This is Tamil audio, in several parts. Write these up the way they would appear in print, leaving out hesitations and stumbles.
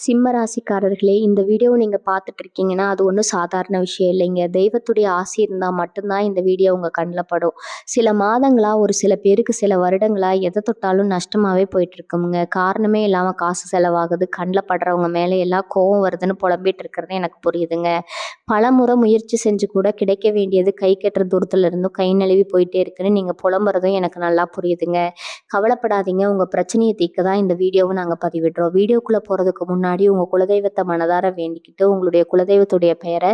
சிம்ம ராசிக்காரர்களே, இந்த வீடியோவ நீங்க பார்த்துட்டு இருக்கீங்கன்னா, அது ஒண்ணும் சாதாரண விஷயம் இல்லைங்க. தெய்வத்துடைய ஆசி இருந்தா மட்டும்தான் இந்த வீடியோ உங்க கண்ல படும். சில மாதங்களா, ஒரு சில பேருக்கு சில வருடங்களா எத தொட்டாலும் நஷ்டமாவே போயிட்டுருக்குங்க. காரணமே இல்லாம காசு செலவாகுது, கண்ல படுறவங்க மேல எல்லாம் கோவம் வருதுன்னு புலம்பிட்டு இருக்கிறது எனக்கு புரியுதுங்க. பலமுறை முயற்சி செஞ்சு கூட கிடைக்க வேண்டியது கை கெட்டுற தூரத்துல இருந்தும் கை நழுவி போயிட்டே இருக்குன்னு நீங்க புலம்புறதும் எனக்கு நல்லா புரியுதுங்க. கவலைப்படாதீங்க, உங்க பிரச்சனைய தீர்க்க தான் இந்த வீடியோவ நாங்க பதிவிடுறோம். வீடியோக்குள்ள போறதுக்கு முன்னாடி உங்க குலதெய்வத்தை மனதார வேண்டிக்கிட்டு உங்களுடைய குலதெய்வத்துடைய பெயரை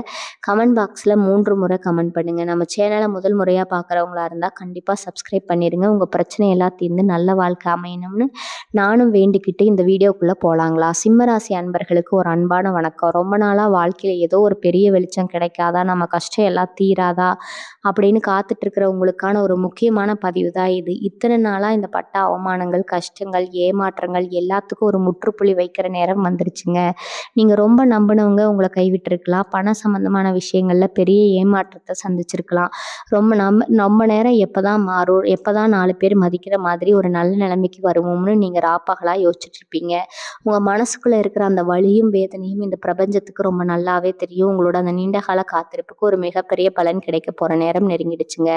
கமெண்ட் பாக்ஸ்ல 3 முறை கமெண்ட் பண்ணுங்க. நம்ம சேனலை முதல் முறையா பார்க்குறவங்களா இருந்தா கண்டிப்பா சப்ஸ்கிரைப் பண்ணிருங்க. உங்க பிரச்சனை எல்லாம் தீர்ந்து நல்ல வாழ்க்கை அமையணும்னு நானும் வேண்டிக்கிட்டு இந்த வீடியோக்குள்ள போலாங்களா? சிம்மராசி அன்பர்களுக்கு ஒரு அன்பான வணக்கம். ரொம்ப நாளா வாழ்க்கையில ஏதோ ஒரு பெரிய வெளிச்சம் கிடைக்காதா, நம்ம கஷ்டம் எல்லாம் தீராதா அப்படின்னு காத்துட்டு இருக்கிறவங்களுக்கான ஒரு முக்கியமான பதிவு தான் இது. இத்தனை நாளா இந்த பட்ட அவமானங்கள், கஷ்டங்கள், ஏமாற்றங்கள் எல்லாத்துக்கும் ஒரு முற்றுப்புள்ளி வைக்கிற நேரம் வந்துருச்சுங்க. நீங்க ரொம்ப நம்பினவங்க உங்களை கைவிட்டிருக்கலாம். பண சம்பந்தமான விஷயங்கள்ல பெரிய ஏமாற்றத்தை சந்திச்சிருக்கலாம். ரொம்ப நேரம் எப்பதான் மாறும், எப்பதான் 4 பேர் மதிக்கிற மாதிரி ஒரு நல்ல நிலைமைக்கு வருவோம்னு நீங்க ராப்பகலா யோசிச்சுட்டு இருப்பீங்க. உங்க மனசுக்குள்ள இருக்கிற அந்த வலியும் வேதனையும் இந்த பிரபஞ்சத்துக்கு ரொம்ப நல்லாவே தெரியும். உங்களோட அந்த நீண்டகால காத்திருப்புக்கு ஒரு மிகப்பெரிய பலன் கிடைக்க போற நேரம் நெருங்கிடுச்சுங்க.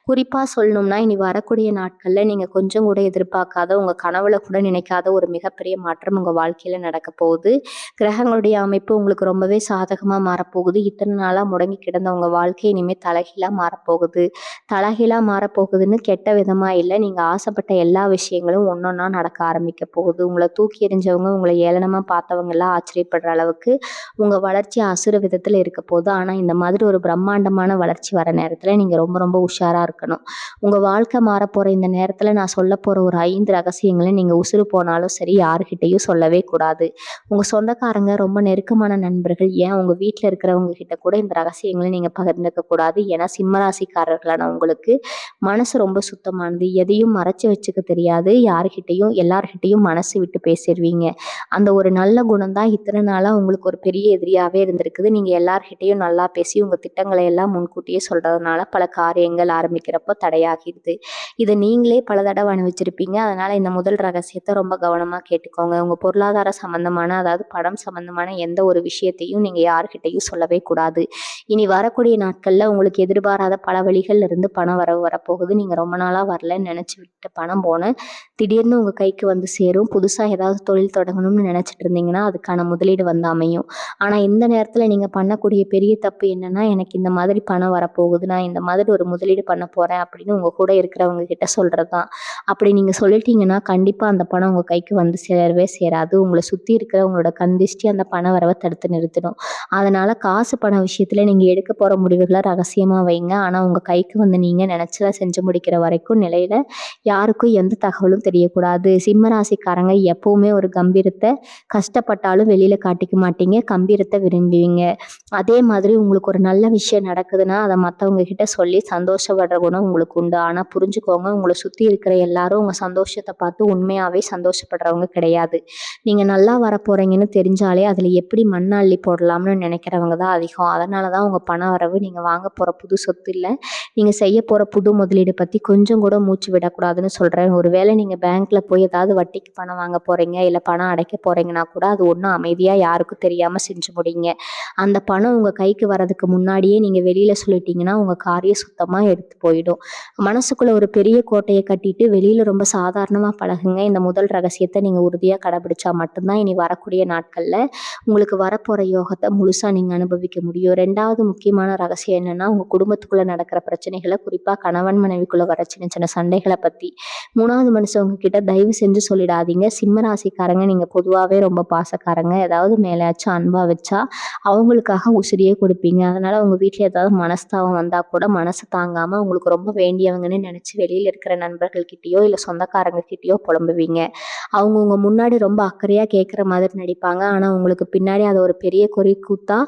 குறிப்பா சொல்லணும்னா, இனி வரக்கூடிய நாட்கள்ல நீங்க கொஞ்சம் கூட எதிர்பார்க்காத, உங்க கனவுல கூட நினைக்காத ஒரு மிகப்பெரிய மாற்றம் உங்க வாழ்க்கையில நடக்க போகுது. கிரகங்களுடைய அமைப்பு உங்களுக்கு ரொம்பவே சாதகமா மாறப்போகுது. இத்தனை நாளா முடங்கி கிடந்த உங்க வாழ்க்கை இனிமே தலைகீழா மாறப்போகுது. தலைகீழா மாறப்போகுதுன்னு கெட்ட விதமா இல்ல, நீங்க ஆசைப்பட்ட எல்லா விஷயங்களும் ஒன்னொன்னா நடக்க ஆரம்பிக்க போகுது. உங்களை தூக்கி எறிஞ்சவங்க, உங்களை ஏளனமா பார்த்தவங்க எல்லாம் ஆச்சரியப்படுற அளவுக்கு உங்க வளர்ச்சி அசுர விதத்துல இருக்க போகுது. ஆனா இந்த மாதிரி ஒரு பிரம்மாண்டமான வளர்ச்சி வர நேரத்துல நீங்க ரொம்ப ரொம்ப உஷாரா இருக்கணும். உங்க வாழ்க்கை மாறப்போற இந்த நேரத்துல நான் சொல்ல போற ஒரு 5 ரகசியங்களை நீங்க உசுறு போனாலும் சரி யாருக்கிட்டையும் சொல்லவே கூடாது. உங்க சொந்தக்காரங்க, ரொம்ப நெருக்கமான நண்பர்கள், ஏன் உங்க வீட்டுல இருக்கிறவங்க கிட்ட கூட இந்த ரகசியங்களை நீங்க பகிர்ந்துக்க கூடாது. ஏன்னா சிம்மராசிக்காரர்களான உங்களுக்கு மனசு ரொம்ப சுத்தமானது. எதையும் மறைச்சு வச்சுக்க தெரியாது. யாருக்கிட்டையும் எல்லார்கிட்டையும் மனசு விட்டு பேசிடுவீங்க. அந்த ஒரு நல்ல குணம் தான் இத்தனை நாளா உங்களுக்கு ஒரு பெரிய எதிரியாவே இருந்திருக்குது. நீங்க எல்லார்கிட்டையும் நல்லா பேசி உங்க திட்டங்களை எல்லாம் முன்கூட்டியே சொல்றதுனால பல காரியங்கள் ஆரம்பிக்கிறப்போ தடையாகிடுது. இதை நீங்களே பல தடவை அனுபவிச்சிருப்பீங்க. அதனால இந்த முதல் ரகசியத்தை ரொம்ப கவனமா கேட்டுக்கோங்க. உங்க பொருளாதார சம்பந்தமான, அதாவது பணம் சம்பந்தமான எந்த ஒரு விஷயத்தையும் நீங்க யார்கிட்டையும் சொல்லவே கூடாது. இனி வரக்கூடிய நாட்கள்ல உங்களுக்கு எதிர்பாராத பல வழிகள்ல இருந்து பணம் வரப்போகுது. நீங்க ரொம்ப நாளா வரலன்னு நினைச்சு விட்ட பணம் போன திடீர்னு உங்க கைக்கு வந்து சேரும். புதுசா ஏதாவது தொழில் தொடங்கணும்னு நினைச்சிட்டு இருந்தீங்கன்னா அதுக்கான முதலீடு வந்து அமையும். ஆனா இந்த நேரத்துல நீங்க பண்ணக்கூடிய பெரிய தப்பு என்னன்னா, எனக்கு இந்த மாதிரி பணம் வரப்போகுது, நான் இந்த மாதிரி ஒரு முதலீடு பண்ண போறேன் அப்படின்னு உங்க கூட இருக்கிறவங்க கிட்ட சொல்றதுதான். அப்படி நீங்க சொல்லிட்டீங்கன்னா கண்டிப்பா அந்த பணம் உங்க கைக்கு வந்து சேரவே சேராது. உங்களை சுத்தி இருக்கிற உங்களோட கண் திஷ்டி அந்த பண வரவை தடுத்து நிறுத்திடும். அதனால காசு பண விஷயத்துல நீங்க எடுக்க போற முடிவுகளை ரகசியமா வைங்க. ஆனா உங்க கைக்கு வந்து நீங்க நினைச்சதை செஞ்சு முடிக்கிற வரைக்கும் நிலையில யாருக்கும் எந்த தகவலும் தெரியக்கூடாது. சிம்ம ராசிக்காரங்க எப்பவுமே ஒரு கம்பீரத்தை, கஷ்டப்பட்டாலும் வெளியில காட்டிக்க மாட்டீங்க, கம்பீரத்தை விரும்புவீங்க. அதே மாதிரி உங்களுக்கு ஒரு நல்ல விஷயம் நடக்குதுன்னா அதை மற்றவங்க கிட்ட சொல்லி சந்தோஷப்படுற குணம் உங்களுக்கு உண்டு. ஆனா புரிஞ்சுக்கோங்க, உங்களை சுத்தி இருக்கிற எல்லாரும் உங்க சந்தோஷத்தை பார்த்து உண்மையாவே சந்தோஷப்படுறவங்க கிடையாது. நீங்க நல்லா வரப்போறீங்கன்னு தெரிஞ்சாலே அதுல எப்படி மண்ணள்ளி போடலாம்னு நினைக்கிறவங்க தான் அதிகம். அதனாலதான் உங்க பண வரவு நீங்க வாங்க போற புது சொத்து இல்ல, நீங்க செய்ய போற புது முதலீடு பத்தி கொஞ்சம் கூட மூச்சு விடக்கூடாதுன்னு சொல்றேன். ஒருவேளை நீங்க பேங்க்ல போய் ஏதாவது வட்டிக்கு பணம் வாங்க போறீங்க, இல்ல பணம் அடைக்க போறீங்கன்னா கூட அது ஒன்றும் அமைதியா யாருக்கும் தெரியாம செஞ்சு முடிங்க. அந்த பணம் உங்க கைக்கு வர்றதுக்கு முன்னாடியே நீங்க வெளியில சொல்லிட்டீங்கன்னா உங்க காரியம் சுத்தமா எடுத்து போயிடும். மனசுக்குள்ள ஒரு பெரிய கோட்டையை கட்டிட்டு வெளியில ரொம்ப சாதாரணமா பழகுங்க. இந்த முதல் ரகசியத்தை நீங்க உறுதியா கடைபிடிச்சா மட்டும்தான் இனி வரக்கூடிய நாட்கள்ல உங்களுக்கு வரப்போற யோகத்தை முழுசா நீங்க அனுபவிக்க முடியும். 2வது முக்கியமான ரகசியம் என்னன்னா, உங்க குடும்பத்துக்குள்ள நடக்கிற பிரச்சனைகளை, குறிப்பா கணவன் மனைவிக்குள்ள வர சின்ன சின்ன சண்டைகளை பத்தி 3வது மனுஷவங்க கிட்ட தயவு செஞ்சு சொல்லிடாதீங்க. சிம்ம ராசிக்காரங்க நீங்க பொதுவாவே ரொம்ப பாசக்காரங்க. ஏதாவது மேலாச்சும் அன்பா வச்சா அவங்களுக்காக உசிரியே கொடுப்பீங்க. அதனால உங்க வீட்டுல ஏதாவது மனஸ்தாபம் வந்தா கூட மனசு தாங்காம உங்களுக்கு ரொம்ப வேண்டியவங்கன்னு நினைச்சு வெளியில இருக்கிற நண்பர்கள் கிட்டயோ இல்ல சொந்தக்காரங்க கிட்டயோ புலம்புவீங்க. அவங்க உங்க முன்னாடி ரொம்ப அக்கறையா கேட்குற மாதிரி நடிப்பாங்க. ஆனா உங்களுக்கு பின்னாடி அதை ஒரு பெரிய குறி கூத்தா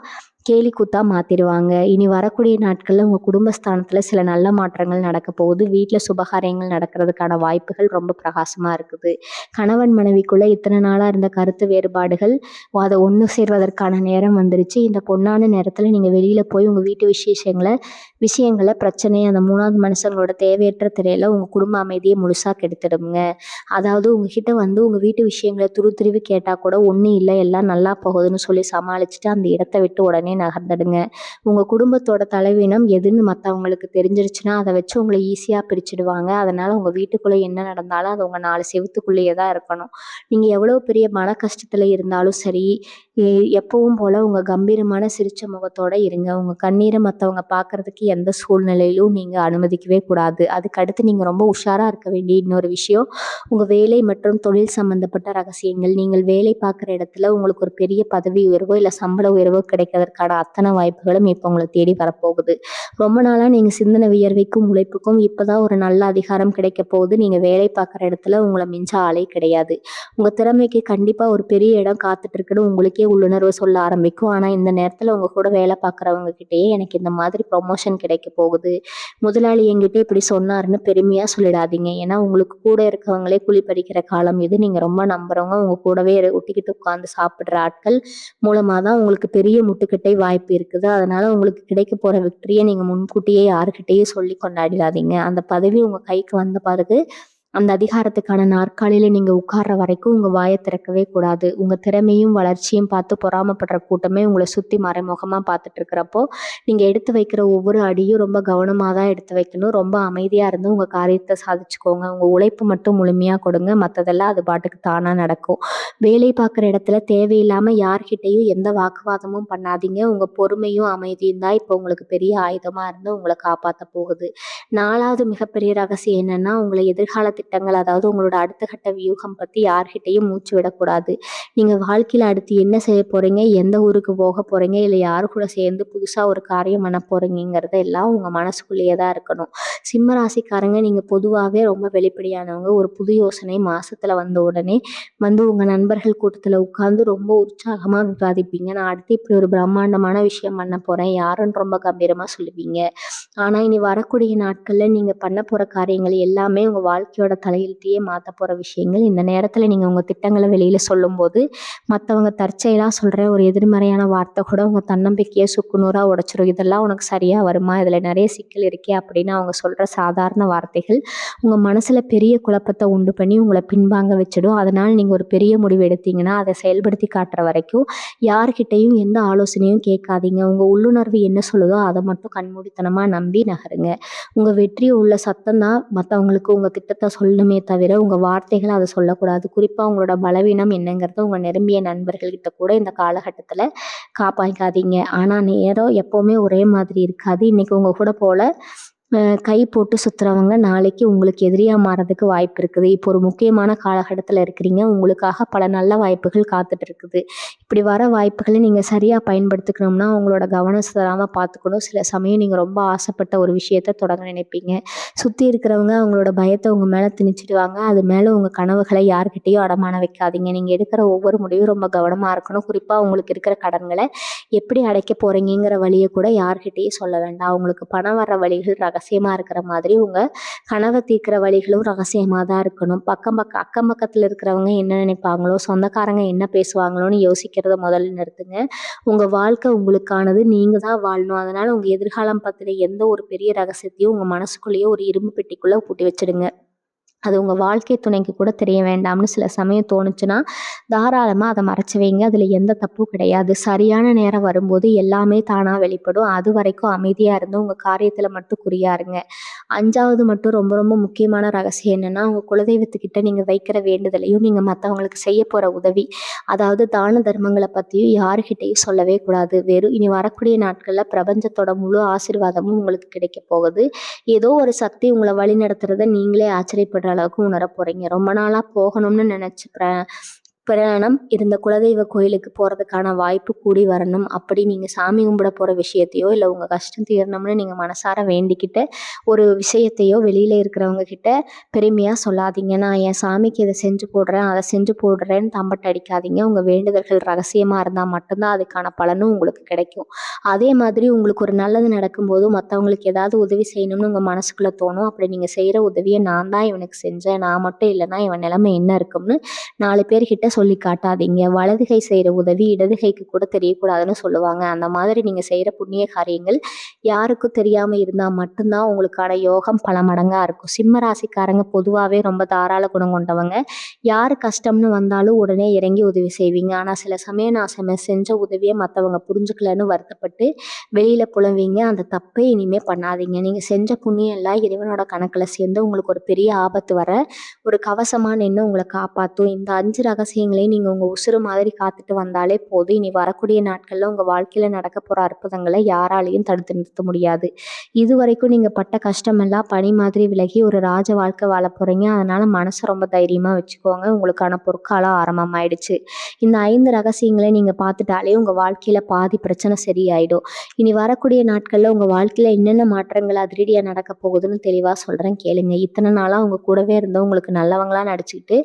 கேலி கூத்தா மாத்திருவாங்க. இனி வரக்கூடிய நாட்கள்ல உங்க குடும்பஸ்தானத்துல சில நல்ல மாற்றங்கள் நடக்க போகுது. வீட்ல சுபகாரியங்கள் நடக்கிறதுக்கான வாய்ப்புகள் ரொம்ப பிரகாசமா இருக்குது. கணவன் மனைவிக்குள்ள இத்தனை நாளா இருந்த கருத்து வேறுபாடுகள் அத ஒண்ணு சேர்வதற்கான நேரம் வந்துருச்சு. இந்த பொன்னான நேரத்துல நீங்க வெளியில போய் உங்க வீட்டு விஷயங்கள பிரச்சனை அந்த 3வது மனுஷங்களோட தேவையற்ற திரையில உங்க குடும்ப அமைதிய முழுசா கெடுத்துடுங்க. அதாவது உங்ககிட்ட உங்க வீட்டு விஷயங்கள துருவி கேட்டா கூட ஒண்ணும் இல்ல, எல்லாம் நல்லா போகுதுன்னு சொல்லி சமாளிச்சுட்டு அந்த இடத்த விட்டு உடனே நகர்ந்துடுங்க. உங்க குடும்பத்தோட தலைவீனம் எதுன்னு மத்தவங்களுக்கு தெரிஞ்சிருச்சுன்னா, அத வச்சு உங்கள ஈஸியா பிரிச்சுடுவாங்க. அதனால உங்க வீட்டுக்குள்ள என்ன நடந்தாலும் அது உங்க 4 செவுத்துக்குள்ளேயே தான் இருக்கணும். நீங்க எவ்வளவு பெரிய மன கஷ்டத்துல இருந்தாலும் சரி, எ எப்பவும் போல உங்க கம்பீரமான சிரிச்ச முகத்தோட இருங்க. உங்க கண்ணீர மத்தவங்க பார்க்கறதுக்கு எந்த சூழ்நிலையிலும் நீங்க அனுமதிக்கவே கூடாது. அதுக்கு அடுத்து நீங்க ரொம்ப உஷாரா இருக்க வேண்டிய இன்னொரு விஷயம், உங்க வேலை மற்றும் தொழில் சம்பந்தப்பட்ட ரகசியங்கள். நீங்கள் வேலை பார்க்குற இடத்துல உங்களுக்கு ஒரு பெரிய பதவி உயர்வோ, இல்ல சம்பள உயர்வோ கிடைக்கிறதற்கான அத்தனை வாய்ப்புகளும் இப்ப உங்கள தேடி வரப்போகுது. ரொம்ப நாளா நீங்க சிந்தின வியர்வைக்கும், உழைப்புக்கும் இப்பதான் ஒரு நல்ல அதிகாரம் கிடைக்கப் போகுது. நீங்க வேலை பார்க்குற இடத்துல உங்கள மிஞ்ச ஆளே கிடையாது. உங்க திறமைக்கு கண்டிப்பா ஒரு பெரிய இடம் காத்துட்டு இருக்குன்னு உங்களுக்கே உள்ளுணர்வு சொல்ல ஆரம்பிக்கும். ஆனா இந்த நேரத்துல உங்க கூட வேலை பார்க்குறவங்க கிட்டயே எனக்கு இந்த மாதிரி ப்ரொமோஷன் கிடைக்க போகுது, முதலாளி என்கிட்ட இப்படி சொன்னாருன்னு பெருமையா சொல்லிடாதீங்க. ஏன்னா உங்களுக்கு கூட இருக்கவங்களே குழி பறிக்கிற காலம் இது. நீங்க ரொம்ப நம்புறவங்க உங்க கூடவே ஒட்டிக்கிட்டு உட்கார்ந்து சாப்பிடுற ஆட்கள் மூலமா தான் உங்களுக்கு பெரிய முட்டுக்கட்டை வாய்ப்பு இருக்குது. அதனால உங்களுக்கு கிடைக்க போற வெற்றியை நீங்க முன்கூட்டியே யாருக்கிட்டயும் சொல்லி கொண்டாடிடாதீங்க. அந்த பதவி உங்க கைக்கு வந்த பிறகு அந்த அதிகாரத்துக்கான நாற்காலியில நீங்க உட்கார்ற வரைக்கும் உங்க வாய திறக்கவே கூடாது. உங்க திறமையும் வளர்ச்சியும் பார்த்து பொறாமைப்படுற கூட்டமே உங்களை சுத்தி மறைமுகமா பார்த்துட்டு இருக்கிறப்போ, நீங்க எடுத்து வைக்கிற ஒவ்வொரு அடியும் ரொம்ப கவனமா தான் எடுத்து வைக்கணும். ரொம்ப அமைதியா இருந்து உங்க காரியத்தை சாதிச்சுக்கோங்க. உங்க உழைப்பு மட்டும் முழுமையா கொடுங்க. மத்ததெல்லாம் அது பாட்டுக்கு தானா நடக்கும். வேலை பார்க்குற இடத்துல தேவையில்லாம யார்கிட்டயும் எந்த வாக்குவாதமும் பண்ணாதீங்க. உங்க பொறுமையும் அமைதியும் தான் இப்போ உங்களுக்கு பெரிய ஆயுதமா இருந்து உங்களை காப்பாத்த போகுது. 4வது மிகப்பெரிய ரகசியம் என்னன்னா, உங்களை எதிர்கால திட்டங்கள், அதாவது உங்களோட அடுத்த கட்ட வியூகம் பத்தி யார்கிட்டயும் மூச்சு விடக்கூடாது. நீங்க வாழ்க்கையில அடுத்து என்ன செய்ய போறீங்க, எந்த ஊருக்கு போக போறீங்க, இல்ல யாரு கூட சேர்ந்து புதுசா ஒரு காரியம் பண்ண போறீங்கிறத எல்லாம் உங்க மனசுக்குள்ளேயே தான் இருக்கணும். சிம்ம ராசிக்காரங்க நீங்க பொதுவாவே ரொம்ப வெளிப்படையானவங்க. ஒரு புது யோசனை மாசத்துல வந்த உடனே உங்க நண்பர்கள் கூட்டத்துல உட்கார்ந்து ரொம்ப உற்சாகமா விவாதிப்பீங்க. நான் அடுத்து இப்படி ஒரு பிரம்மாண்டமான விஷயம் பண்ண போறேன், யாருன்னு ரொம்ப கம்பீரமா சொல்லுவீங்க. ஆனா இனி வரக்கூடிய நாட்கள்ல நீங்க பண்ண போற காரியங்கள் எல்லாமே உங்க வாழ்க்கையோட தலையெழுத்தையே மாத்த போற விஷயங்கள். இந்த நேரத்துல நீங்க உங்க திட்டங்களை வெளியில சொல்லும்போது மத்தவங்க தற்செயலா சொல்ற ஒரு எதிர்மறையான வார்த்தை கூட உங்க தன்னம்பிக்கையை சுக்குநூறா உடைச்சிரும். இதெல்லாம் உனக்கு சரியா வருமா, இதுல நிறைய சிக்கல் இருக்கே அப்படின்னு அவங்க சொல்ற சாதாரண வார்த்தைகள் உங்க மனசுல பெரிய குழப்பத்தை உண்டு பண்ணி உங்களை பின்வாங்க வச்சிடும். அதனால நீங்க ஒரு பெரிய முடிவு எடுத்தீங்கன்னா அதை செயல்படுத்தி காட்டுற வரைக்கும் யார்கிட்டையும் எந்த ஆலோசனையும் கேட்காதீங்க. உங்க உள்ளுணர்வு என்ன சொல்லுதோ அதை மட்டும் கண்மூடித்தனமா நம்பி நகருங்க. உங்க வெற்றி உள்ள சத்தம் தான் மற்றவங்களுக்கு உங்க திட்டத்தை சொல்லணுமே தவிர உங்க வார்த்தைகளை அதை சொல்லக்கூடாது. குறிப்பா உங்களோட பலவீனம் என்னங்கிறத உங்க நெருங்கிய நண்பர்கள்கிட்ட கூட இந்த காலகட்டத்துல காப்பாய்க்காதீங்க. ஆனா நேரம் எப்பவுமே ஒரே மாதிரி இருக்காது. இன்னைக்கு உங்க கூட போல கை போட்டு சுத்துறவங்க நாளைக்கு உங்களுக்கு எதிரியா மாறதுக்கு வாய்ப்பு இருக்குது. இப்போ ஒரு முக்கியமான காலகட்டத்துல இருக்கிறீங்க. உங்களுக்காக பல நல்ல வாய்ப்புகள் காத்துட்டு இருக்குது. இப்படி வர வாய்ப்புகளை நீங்க சரியா பயன்படுத்திக்கணும்னா உங்களோட கவனம் சிதறாம பார்த்துக்கணும். சில சமயம் நீங்க ரொம்ப ஆசைப்பட்ட ஒரு விஷயத்த தொடங்க நினைப்பீங்க. சுத்தி இருக்கிறவங்க அவங்களோட பயத்தை உங்க மேல திணிச்சிடுவாங்க. அது மேல உங்க கனவுகளை யார்கிட்டயும் அடமான வைக்காதீங்க. நீங்க எடுக்கிற ஒவ்வொரு முடிவும் ரொம்ப கவனமா இருக்கணும். குறிப்பா உங்களுக்கு இருக்கிற கடன்களை எப்படி அடைக்க போறீங்கிற வழியை கூட யார்கிட்டயும் சொல்ல வேண்டாம். உங்களுக்கு பணம் வர்ற வழிகள் ரகசியமா இருக்கிற மாதிரி உங்க கனவை தீர்க்கிற வழிகளும் ரகசியமா தான் இருக்கணும். அக்கம் பக்கத்துல இருக்கிறவங்க என்ன நினைப்பாங்களோ, சொந்தக்காரங்க என்ன பேசுவாங்களோன்னு யோசிக்கிறத முதல்ல நிறுத்துங்க. உங்க வாழ்க்கை உங்களுக்கானது, நீங்க தான் வாழணும். அதனால உங்க எதிர்காலம் பத்தின எந்த ஒரு பெரிய ரகசியத்தையும் உங்க மனசுக்குள்ளேயே ஒரு இரும்பு பெட்டிக்குள்ள பூட்டி வச்சிடுங்க. அது உங்க வாழ்க்கை துணைக்கு கூட தெரிய வேண்டாம்னு சில சமயம் தோணுச்சுன்னா தாராளமா அதை மறைச்சு வைங்க. அதுல எந்த தப்பும் கிடையாது. சரியான நேரம் வரும்போது எல்லாமே தானா வெளிப்படும். அது வரைக்கும் அமைதியா இருந்து உங்க காரியத்துல மட்டும் குறியா இருங்க. 5வது மட்டும் ரொம்ப ரொம்ப முக்கியமான ரகசியம் என்னன்னா, உங்க குலதெய்வத்துக்கிட்ட நீங்க வைக்கிற வேண்டுதலையும் நீங்க மத்தவங்களுக்கு செய்ய போற உதவி, அதாவது தான தர்மங்களை பத்தியும் யாருக்கிட்டையும் சொல்லவே கூடாது. வெறும் இனி வரக்கூடிய நாட்கள்ல பிரபஞ்சத்தோட முழு ஆசீர்வாதமும் உங்களுக்கு கிடைக்க போகுது. ஏதோ ஒரு சக்தி உங்களை வழி நடத்துறத நீங்களே ஆச்சரியப்படுற அளவுக்கு உணர போறீங்க. ரொம்ப நாளா போகணும்னு நினைச்சு பிரயாணம் இருந்த குலதெய்வ கோயிலுக்கு போறதுக்கான வாய்ப்பு கூடி வரணும். அப்படி நீங்க சாமி கும்பிட போற விஷயத்தையோ, இல்ல உங்க கஷ்டம் தீரணும்னு நீங்க மனசார வேண்டிக்கிட்டு ஒரு விஷயத்தையோ வெளியில இருக்கிறவங்க கிட்ட பெருமையா சொல்லாதீங்க. நான் என் சாமிக்கு இத செஞ்சு போடுறேன், அத செஞ்சு போடுறேன்னு தம்பட்ட அடிக்காதீங்க. உங்க வேண்டுதல்கள் ரகசியமா இருந்தா மட்டும்தான் அதுக்கான பலனும் உங்களுக்கு கிடைக்கும். அதே மாதிரி உங்களுக்கு ஒரு நல்லது நடக்கும்போது மத்தவங்களுக்கு ஏதாவது உதவி செய்யணும்னு உங்க மனசுக்குள்ள தோணும். அப்படி நீங்க செய்யற உதவிய நான் தான் இவனுக்கு செஞ்சேன், நான் மட்டும் இல்லைன்னா இவன் நிலைமை என்ன இருக்கும்னு 4 பேர்கிட்ட சொல்லி காட்டாதீங்க. வலது கை செய்யற உதவி இடது கைக்கு கூட தெரியக்கூடாதுன்னு சொல்லுவாங்க. அந்த மாதிரி நீங்க செய்யற புண்ணிய காரியங்கள் யாருக்கும் தெரியாம இருந்தா மட்டும்தான் உங்களுக்கான யோகம் பல மடங்கா இருக்கும். சிம்ம ராசிக்காரங்க பொதுவாவே ரொம்ப தாராள குணம் கொண்டவங்க. யாரு கஷ்டம்னு வந்தாலும் உடனே இறங்கி உதவி செய்வீங்க. ஆனா சில சமயம் நான் செஞ்ச உதவிய மத்தவங்க புரிஞ்சுக்கலன்னு வருத்தப்பட்டு வெளியில புலம்புவீங்க. அந்த தப்பை இனிமே பண்ணாதீங்க. நீங்க செஞ்ச புண்ணியம் எல்லாம் இறைவனோட கணக்குல சேர்ந்து உங்களுக்கு ஒரு பெரிய ஆபத்து வர ஒரு கவசமா நின்னு உங்களை காப்பாத்தும். இந்த 5 ரகசியங்களையும் நீங்க உங்க உசுரு மாதிரி காத்துட்டு வந்தாலே போதும். இனி வரக்கூடிய நாட்கள்ல உங்க வாழ்க்கையில நடக்க போற அற்புதங்களை யாராலையும் தடுத்து நிறுத்த முடியாது. இதுவரைக்கும் நீங்க பட்ட கஷ்டம் எல்லாம் பனி மாதிரி விலகி ஒரு ராஜ வாழ்க்கை வாழ போறீங்க. அதனால மனசை ரொம்ப தைரியமா வச்சுக்கோங்க. உங்களுக்கான பொற்காலம் ஆரம்பமாயிடுச்சு. இந்த 5 ரகசியங்களை நீங்க பார்த்துட்டாலே உங்க வாழ்க்கையில பாதி பிரச்சனை சரியாயிடும். இனி வரக்கூடிய நாட்கள்ல உங்க வாழ்க்கையில என்னென்ன மாற்றங்கள் அதிரடியா நடக்க போகுதுன்னு தெளிவா சொல்றேன், கேளுங்க. இத்தனை நாளா உங்க கூடவே இருந்த உங்களுக்கு நல்லவங்களா நடிச்சுக்கிட்டு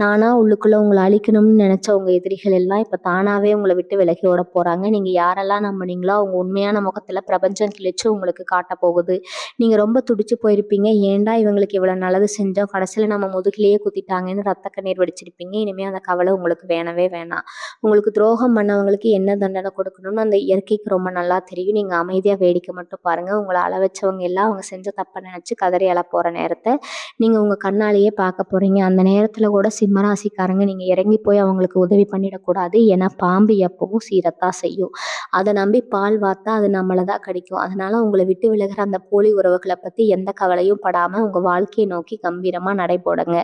நானா உள்ளுக்குள்ள உங்களை அழிக்கணும்னு நினைச்ச உங்க எதிரிகள் எல்லாம் இப்ப தானாவே உங்களை விட்டு விலகி ஓட போறாங்க. நீங்க யாரெல்லாம் நம்பினீங்களோ அவங்க உண்மையான முகத்துல பிரபஞ்சம் கிழிச்சு உங்களுக்கு காட்ட போகுது. நீங்க ரொம்ப துடிச்சு போயிருப்பீங்க. ஏன்டா இவங்களுக்கு இவ்வளவு நல்லது செஞ்சோம், கடைசியில நம்ம முதுகிலேயே குத்திட்டாங்கன்னு ரத்த கண்ணீர் வடிச்சிருப்பீங்க. இனிமே அந்த கவலை உங்களுக்கு வேணவே வேணாம். உங்களுக்கு துரோகம் பண்ணவங்களுக்கு என்ன தண்டனை கொடுக்கணும்னு அந்த இயற்கைக்கு ரொம்ப நல்லா தெரியும். நீங்க அமைதியா வேடிக்கை மட்டும் பாருங்க. உங்களை அள வச்சவங்க எல்லாம் அவங்க செஞ்ச தப்பை நினைச்சு கதறி அழ போற நேரத்தை நீங்க உங்க கண்ணாலேயே பார்க்க போறீங்க. அந்த நேரத்துல கூட சிம்மராசிக்காரங்க நீங்க இறங்கி போய் அவங்களுக்கு உதவி பண்ணிடக்கூடாது. ஏன்னா பாம்பு எப்பவும் சீரத்தான் செய்யும். அதை நம்பி பால் வார்த்தா அது நம்மளை தான் கடிக்கும். அதனால உங்களை விட்டு விலகிற அந்த போலி உறவுகளை பத்தி எந்த கவலையும் படாம உங்க வாழ்க்கையை நோக்கி கம்பீரமா நடைபோடுங்க.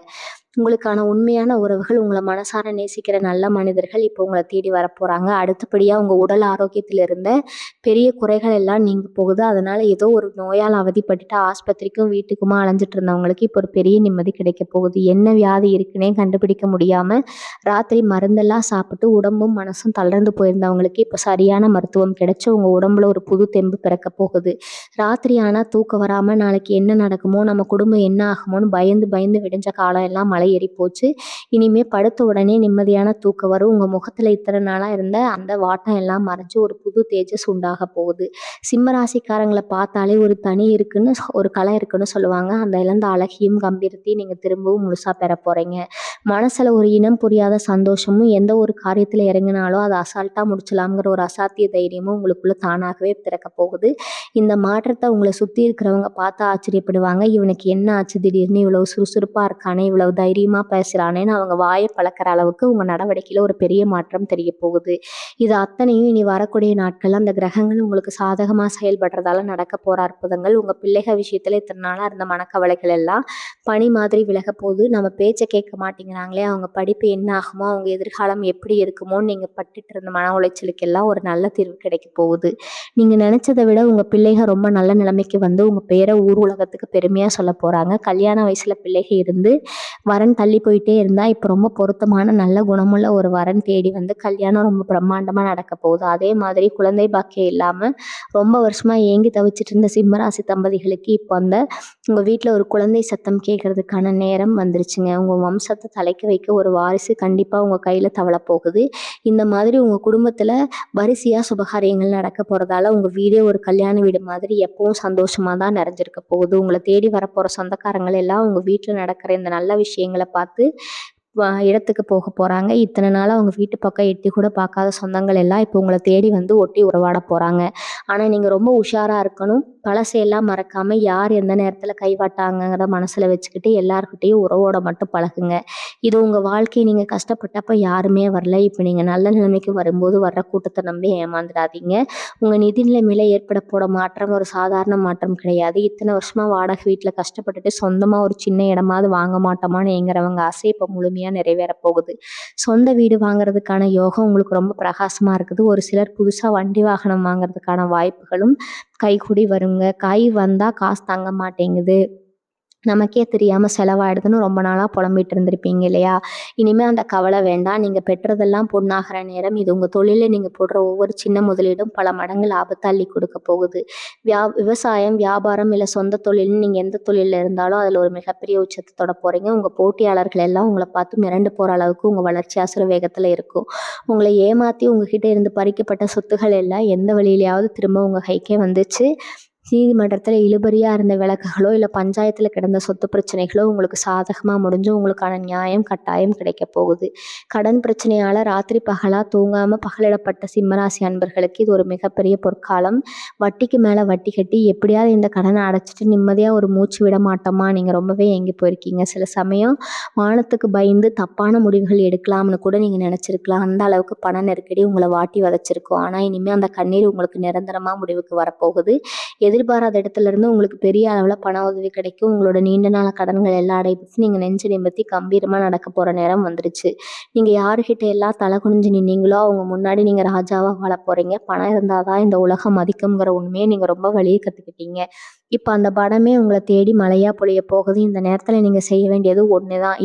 உங்களுக்கான உண்மையான உறவுகள், உங்களை மனசார நேசிக்கிற நல்ல மனிதர்கள் இப்போ உங்களை தேடி வரப்போறாங்க. அடுத்தபடியா உங்க உடல் ஆரோக்கியத்துல இருந்த பெரிய குறைகள் எல்லாம் நீங்க போகுது. அதனால ஏதோ ஒரு நோயால் அவதிப்பட்டுட்டு ஆஸ்பத்திரிக்கும் வீட்டுக்குமா அலைஞ்சிட்டு இருந்தவங்களுக்கு இப்போ ஒரு பெரிய நிம்மதி கிடைக்க போகுது. என்ன வியாதி இருக்குன்னே கண்டுபிடிக்க முடியாம ராத்திரி மருந்தெல்லாம் சாப்பிட்டு உடம்பும் மனசும் தளர்ந்து போயிருந்தவங்களுக்கு இப்போ சரியான மருத்துவம் கிடைச்சு உங்க உடம்புல ஒரு புது தெம்பு பிறக்க போகுது. ராத்திரி ஆனா தூக்கம் வராம நாளைக்கு என்ன நடக்குமோ, நம்ம குடும்பம் என்ன ஆகுமோன்னு பயந்து பயந்து விடிஞ்ச காலம் எல்லாம் மலை ஏறி போச்சு. இனிமே படுத்த உடனே நிம்மதியான தூக்கம் வரும். உங்க முகத்துல இத்தனை நாளா இருந்த அந்த வாட்டம் எல்லாம் மறைஞ்சு ஒரு புது தேஜஸ் உண்டாக போகுது. சிம்ம ராசிக்காரங்களை பார்த்தாலே ஒரு தனி இருக்குன்னு ஒரு கலை இருக்குன்னு சொல்லுவாங்க. அந்த இழந்த அழகியும் கம்பீரத்தையும் நீங்க திரும்பவும் முழுசா பெற போறீங்க. மனசுல ஒரு இனம் புரியாத சந்தோஷமும், எந்த ஒரு காரியத்துல இறங்கினாலும் அதை அசால்ட்டா முடிச்சலாம்ங்கிற ஒரு அசாத்திய தைரியமும் உங்களுக்குள்ள தானாகவே பிறக்க போகுது. இந்த மாற்றத்தை உங்களை சுத்தி இருக்கிறவங்க பார்த்து ஆச்சரியப்படுவாங்க. இவனுக்கு என்ன ஆச்சு, திடீர்னு இவ்வளவு சுறுசுறுப்பா இருக்கானே, இவ்வளவு தைரியமா பேசுறானேன்னு அவங்க வாயை பழக்கிற அளவுக்கு உங்க நடவடிக்கையில ஒரு பெரிய மாற்றம் தெரிய போகுது. இது அத்தனையும் இனி வரக்கூடிய நாட்கள்ல அந்த கிரகங்கள் உங்களுக்கு சாதகமா செயல்படுறதால நடக்க போற அற்புதங்கள். உங்க பிள்ளைகள் விஷயத்துல இத்தனை நாளா இருந்த மனக்கவலைகள் எல்லாம் பனி மாதிரி விலக போகுது. நம்ம பேச்சை கேட்க மாட்டேங்கிறாங்களே, அவங்க படிப்பு என்ன ஆகுமோ, அவங்க எதிர்காலம் எப்படி இருக்குமோன்னு நீங்க பட்டுட்டு இருந்த மன உளைச்சலுக்கு எல்லாம் ஒரு நல்ல தீர்வு கிடைக்க போகுது. நீங்க நினைச்சதை விட உங்க பிள்ளைகள் ரொம்ப நல்ல நிலைமைக்கு வந்து உங்க பேரை ஊர் உலகத்துக்கு பெருமையா சொல்ல போறாங்க. கல்யாண வயசுல பிள்ளைகள் இருந்து வரன் தள்ளி போயிட்டே இருந்தா இப்போ ரொம்ப பொருத்தமான நல்ல குணமுள்ள ஒரு வரன் தேடி வந்து கல்யாணம் ரொம்ப பிரம்மாண்டமா நடக்க போகுது. அதே மாதிரி குழந்தை பாக்கியம் இல்லாம ரொம்ப வருஷமா ஏங்கி தவிச்சிட்டு இருந்த சிம்மராசி தம்பதிகளுக்கு இப்போ அந்த உங்க வீட்டுல ஒரு குழந்தை சத்தம் கேட்கறதுக்கான நேரம் வந்துருச்சுங்க. உங்க வம்சத்தை தலைக்கு வைக்க ஒரு வாரிசு கண்டிப்பா உங்க கையில தவள போகுது. இந்த மாதிரி உங்க குடும்பத்துல வரிசையா சுபகாரியங்கள் நடக்க போறதால உங்க வீடே ஒரு கல்யாண வீடு மாதிரி எப்பவும் சந்தோஷமா தான் நிறைஞ்சிருக்க போகுது. உங்களை தேடி வரப்போற சொந்தக்காரங்கள் எல்லாம் உங்க வீட்டுல நடக்கிற இந்த நல்ல விஷயங்களை பார்த்து இடத்துக்கு போக போறாங்க. இத்தனை நாளா அவங்க வீட்டு பக்கம் எட்டி கூட பார்க்காத சொந்தங்கள் எல்லாம் இப்போ உங்களை தேடி வந்து ஒட்டி உறவாட போறாங்க. ஆனா நீங்க ரொம்ப உஷாரா இருக்கணும். பழசையெல்லாம் மறக்காம யார் எந்த நேரத்துல கைவாட்டாங்கிறத மனசுல வச்சுக்கிட்டு எல்லார்கிட்டையும் உறவோட மட்டும் பழகுங்க. இது உங்க வாழ்க்கையை நீங்க கஷ்டப்பட்டப்ப யாருமே வரல. இப்போ நீங்க நல்ல நிலைமைக்கு வரும்போது வர்ற கூட்டத்தை நம்பி ஏமாந்துடாதீங்க. உங்க நிதி நிலைமையில ஏற்பட போட மாற்றம் ஒரு சாதாரண மாற்றம் கிடையாது. இத்தனை வருஷமா வாடகை வீட்டுல கஷ்டப்பட்டுட்டு சொந்தமா ஒரு சின்ன இடமாவது வாங்க மாட்டோமான்னு ஏங்குறவங்க ஆசை இப்போ முழுமையா நிறைவேற போகுது. சொந்த வீடு வாங்குறதுக்கான யோகம் உங்களுக்கு ரொம்ப பிரகாசமா இருக்குது. ஒரு சிலர் புதுசா வண்டி வாகனம் வாங்குறதுக்கான வாய்ப்புகளும் கைகூடி வருங்க. கை வந்தா காசு தங்க மாட்டேங்குது, நமக்கே தெரியாமல் செலவாயிடுதுன்னு ரொம்ப நாளாக புலம்பிட்டு இருந்திருப்பீங்க இல்லையா? இனிமேல் அந்த கவலை வேண்டாம். நீங்கள் பெற்றதெல்லாம் பொண்ணாகிற நேரம். இது உங்கள் தொழிலில் நீங்கள் போடுற ஒவ்வொரு சின்ன முதலீடும் பல மடங்கு லாபத்தை அள்ளி கொடுக்க போகுது. விவசாயம், வியாபாரம் இல்லை சொந்த தொழில்னு நீங்கள் எந்த தொழிலில் இருந்தாலும் அதில் ஒரு மிகப்பெரிய உச்சத்தை தொட போகிறீங்க. உங்கள் போட்டியாளர்கள் எல்லாம் உங்களை பார்த்து மிரண்டு போகிற அளவுக்கு உங்கள் வளர்ச்சி அசுர வேகத்தில் இருக்கும். உங்களை ஏமாற்றி உங்ககிட்ட இருந்து பறிக்கப்பட்ட சொத்துகள் எல்லாம் எந்த வழியிலையாவது திரும்ப உங்கள் கைக்கே வந்துச்சு. நீதிமன்றத்தில் இழுபறியாக இருந்த விளக்குகளோ இல்லை பஞ்சாயத்தில் கிடந்த சொத்து பிரச்சனைகளோ உங்களுக்கு சாதகமாக முடிஞ்சு உங்களுக்கான நியாயம் கட்டாயம் கிடைக்க போகுது. கடன் பிரச்சனையால் ராத்திரி பகலாக தூங்காமல் பகலிடப்பட்ட சிம்மராசி அன்பர்களுக்கு இது ஒரு மிகப்பெரிய பொற்காலம். வட்டிக்கு மேலே வட்டி கட்டி எப்படியாவது இந்த கடனை அடைச்சிட்டு நிம்மதியாக ஒரு மூச்சு விட மாட்டோமா? நீங்கள் ரொம்பவே ஏங்கி போயிருக்கீங்க. சில சமயம் வானத்துக்கு பயந்து தப்பான முடிவுகள் எடுக்கலாம்னு கூட நீங்கள் நினச்சிருக்கலாம். அந்த அளவுக்கு பண நெருக்கடி உங்களை வாட்டி வதைச்சிருக்கும். ஆனால் இனிமேல் அந்த கண்ணீர் உங்களுக்கு நிரந்தரமாக முடிவுக்கு வரப்போகுது. எதிர்பாராத இடத்துல இருந்து உங்களுக்கு பெரிய அளவில் பண உதவி கிடைக்கும். உங்களோட நீண்ட நாள கடன்கள் எல்லாம் அடைபிடிச்சு நீங்கள் நெஞ்சு நிமித்தி கம்பீரமாக நடக்க போகிற நேரம் வந்துருச்சு. நீங்கள் யாருக்கிட்ட எல்லாம் தலை குனிஞ்சு நின்னீங்களோ அவங்க முன்னாடி நீங்கள் ராஜாவாக வாழ போகிறீங்க. பணம் இருந்தால் தான் இந்த உலகம் மதிக்குங்கிற உண்மையை நீங்கள் ரொம்ப வழியை கற்றுக்கிட்டீங்க. இப்போ அந்த பணமே உங்களை தேடி மழையாக பொழிய போகுது. இந்த நேரத்தில் நீங்கள் செய்ய வேண்டியது ஒன்று தான்.